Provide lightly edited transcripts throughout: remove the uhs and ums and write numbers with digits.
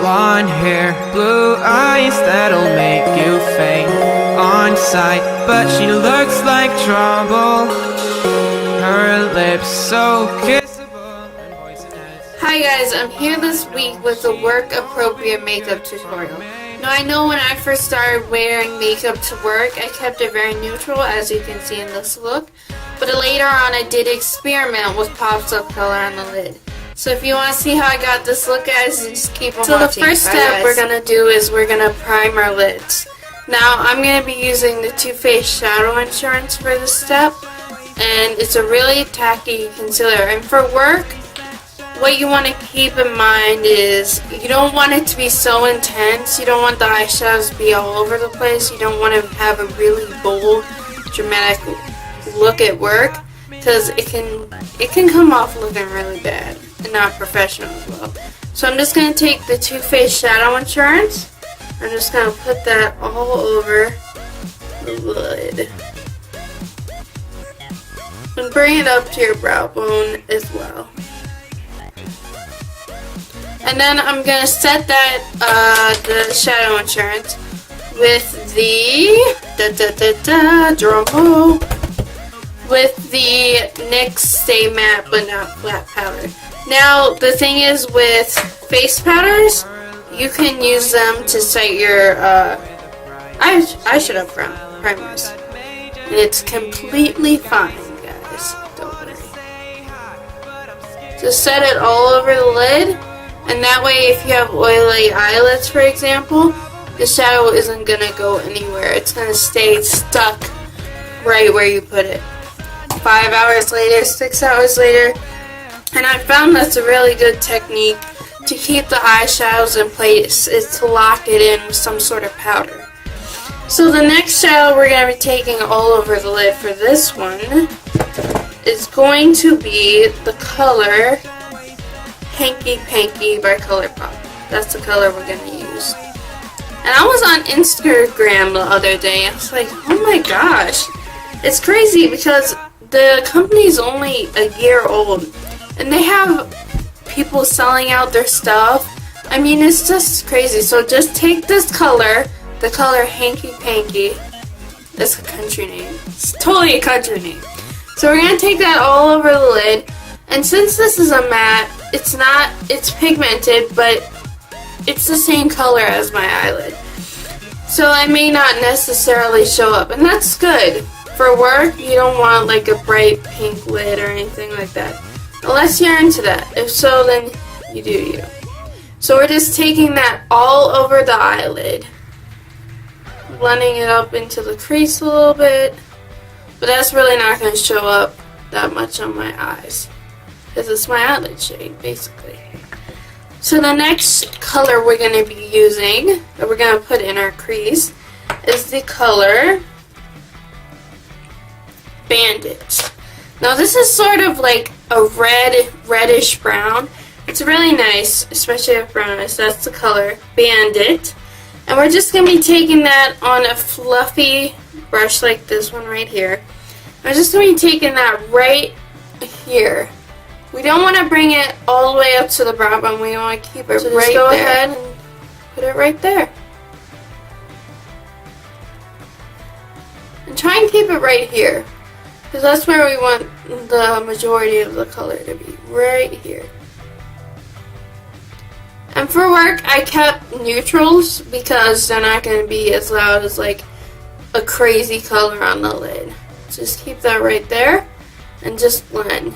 blonde hair, blue eyes that'll make you faint on sight. But she looks like trouble, her lips so kissable and poisonous. Hi guys, I'm here this week with a work appropriate makeup tutorial. Now I know when I first started wearing makeup to work, I kept it very neutral, as you can see in this look. But later on I did experiment with pops of color on the lid. So if you want to see how I got this look, guys, just keep on watching. So the first step we're going to do is we're going to prime our lids. Now I'm going to be using the Too Faced Shadow Insurance for this step. And it's a really tacky concealer. And for work, what you want to keep in mind is you don't want it to be so intense. You don't want the eyeshadows to be all over the place. You don't want to have a really bold, dramatic look at work, because it can come off looking really bad and not professional as well. So I'm just going to take the Too Faced Shadow Insurance. I'm just going to put that all over the lid. And bring it up to your brow bone as well. And then I'm going to set that, the Shadow Insurance with the, drum roll, with the NYX Stay Matte But Not Flat powder. Now, the thing is with face powders, you can use them to set your eyeshadow primers. And it's completely fine, guys. Don't worry. Just set it all over the lid. And that way, if you have oily eyelids, for example, the shadow isn't going to go anywhere. It's going to stay stuck right where you put it. 5 hours later, 6 hours later. And I found that's a really good technique to keep the eyeshadows in place, is to lock it in with some sort of powder. So the next shadow we're going to be taking all over the lid for this one is going to be the color Hanky Panky by ColourPop. That's the color we're going to use. And I was on Instagram the other day, and I was like, oh my gosh. It's crazy because the company's only a year old, and they have people selling out their stuff. I mean, it's just crazy. So just take this color, the color Hanky Panky. That's a country name. It's totally a country name. So we're going to take that all over the lid. And since this is a matte, it's pigmented, but it's the same color as my eyelid. So it may not necessarily show up, and that's good. For work, you don't want like a bright pink lid or anything like that. Unless you're into that. If so, then you do you. So we're just taking that all over the eyelid. Blending it up into the crease a little bit. But that's really not going to show up that much on my eyes, because it's my eyelid shade, basically. So the next color we're going to be using, that we're going to put in our crease, is the color Bandit. Now this is sort of like a reddish brown. It's really nice, especially with brown eyes. That's the color Bandit. And we're just going to be taking that on a fluffy brush like this one right here. I'm just going to be taking that right here. We don't want to bring it all the way up to the brow bone. We want to keep it so right there. Just go ahead and put it right there. And try and keep it right here, because that's where we want the majority of the color to be. Right here. And for work, I kept neutrals because they're not going to be as loud as like a crazy color on the lid. Just keep that right there and just blend.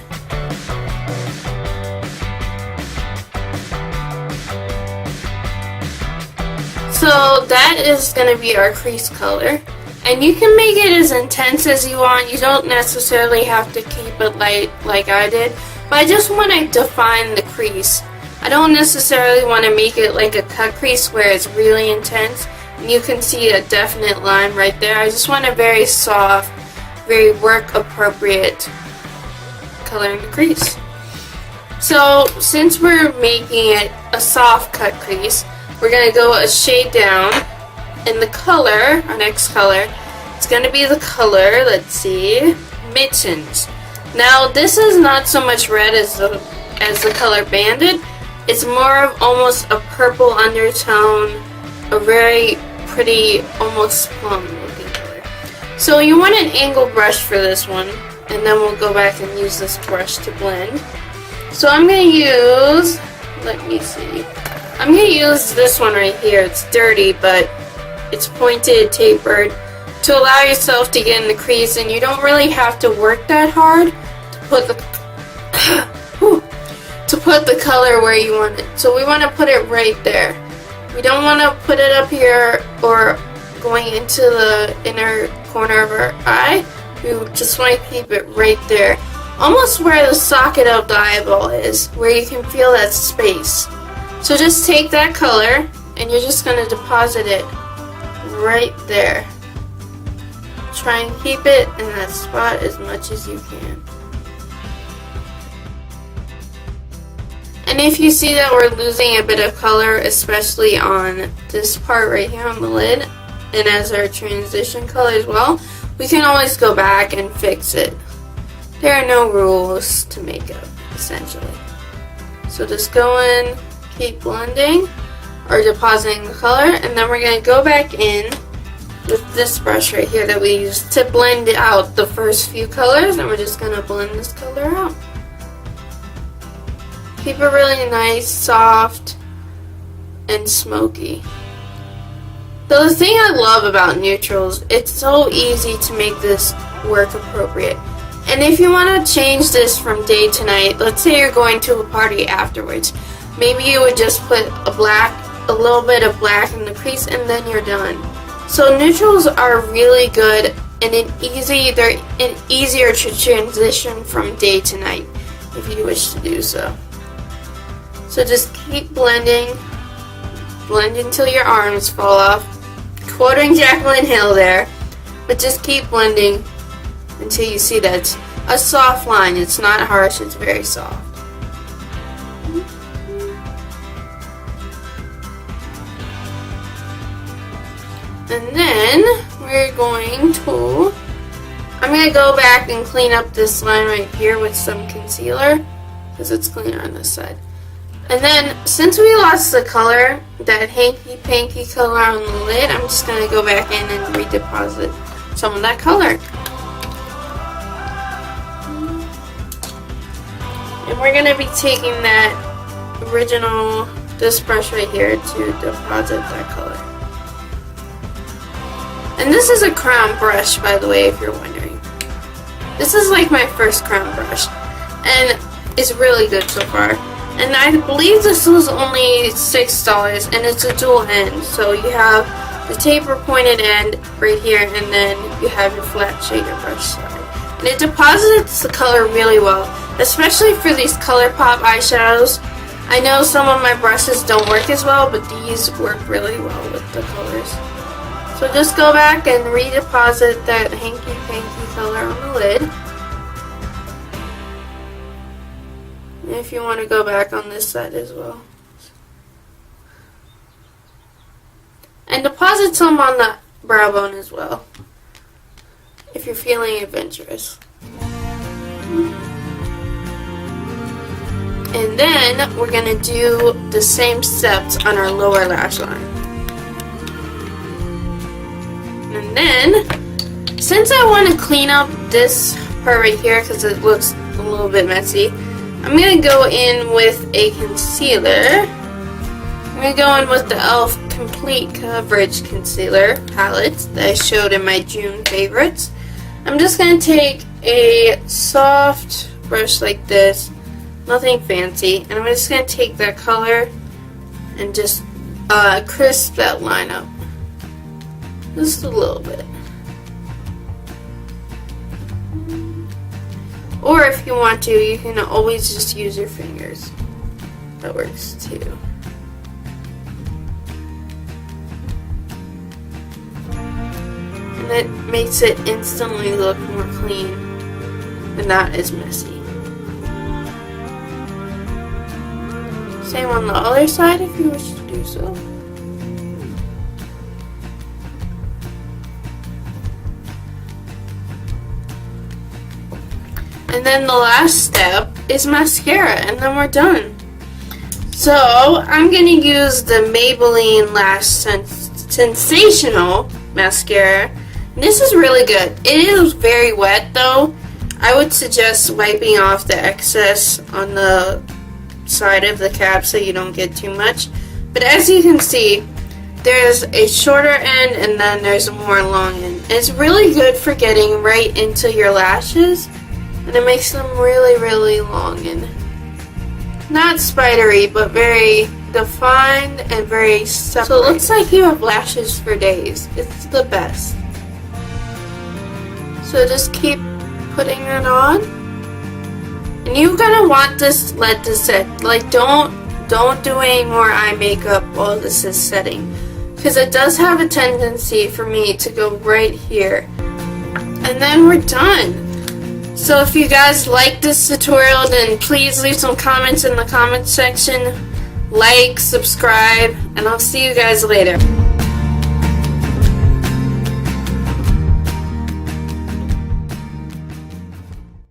So that is going to be our crease color. And you can make it as intense as you want. You don't necessarily have to keep it light like I did. But I just want to define the crease. I don't necessarily want to make it like a cut crease where it's really intense. And you can see a definite line right there. I just want a very soft, very work appropriate color in the crease. So since we're making it a soft cut crease, we're going to go a shade down in the color, our next color. It's going to be the color, let's see, Mittens. Now this is not so much red as the color Bandit, It's more of almost a purple undertone, a very pretty, almost plum looking color. So you want an angle brush for this one, and then we'll go back and use this brush to blend. So I'm going to use, let me see, I'm going to use this one right here. It's dirty, but it's pointed, tapered, to allow yourself to get in the crease, and you don't really have to work that hard to put the to put the color where you want it. So we want to put it right there. We don't want to put it up here or going into the inner corner of our eye. We just want to keep it right there, almost where the socket of the eyeball is, where you can feel that space. So just take that color and you're just going to deposit it right there. Try and keep it in that spot as much as you can. And if you see that we're losing a bit of color, especially on this part right here on the lid, and as our transition color as well, we can always go back and fix it. There are no rules to makeup, essentially. So just go in, keep blending, or depositing the color, and then we're going to go back in with this brush right here that we used to blend out the first few colors, and we're just going to blend this color out. Keep it really nice, soft, and smoky. The thing I love about neutrals, it's so easy to make this work appropriate. And if you want to change this from day to night, let's say you're going to a party afterwards, maybe you would just put a little bit of black in the crease, and then you're done. So neutrals are really good and they're easier to transition from day to night if you wish to do so. So just keep blending, blend until your arms fall off. Quoting Jaclyn Hill there, but just keep blending until you see that it's a soft line. It's not harsh, it's very soft. And then I'm going to go back and clean up this line right here with some concealer because it's cleaner on this side. And then, since we lost the color, that hanky-panky color on the lid, I'm just going to go back in and redeposit some of that color. And we're going to be taking that original, this brush right here to deposit that color. And this is a crown brush, by the way, if you're wondering. This is like my first crown brush, and it's really good so far. And I believe this was only $6, and it's a dual end. So you have the taper pointed end right here, and then you have your flat shader brush side. And it deposits the color really well, especially for these ColourPop eyeshadows. I know some of my brushes don't work as well, but these work really well with the colors. So just go back and redeposit that hanky-panky color on the lid. If you want to go back on this side as well. And deposit some on the brow bone as well, if you're feeling adventurous. And then we're going to do the same steps on our lower lash line. And then, since I want to clean up this part right here because it looks a little bit messy, I'm going to go in with a concealer. I'm going to go in with the e.l.f. Complete Coverage Concealer palette that I showed in my June favorites. I'm just going to take a soft brush like this, nothing fancy, and I'm just going to take that color and just crisp that line up. Just a little bit. Or if you want to, you can always just use your fingers. That works too. And it makes it instantly look more clean and not as messy. Same on the other side if you wish to do so. And then the last step is mascara, and then we're done. So I'm gonna use the Maybelline Lash Sensational mascara. And this is really good. It is very wet though. I would suggest wiping off the excess on the side of the cap so you don't get too much. But as you can see, there's a shorter end and then there's a more long end. And it's really good for getting right into your lashes, and it makes them really, really long and not spidery, but very defined and very separate. So it looks like you have lashes for days. It's the best. So just keep putting it on. And you're gonna want this let this set. Like don't do any more eye makeup while this is setting, because it does have a tendency for me to go right here. And then we're done. So if you guys like this tutorial, then please leave some comments in the comment section. Like, subscribe, and I'll see you guys later.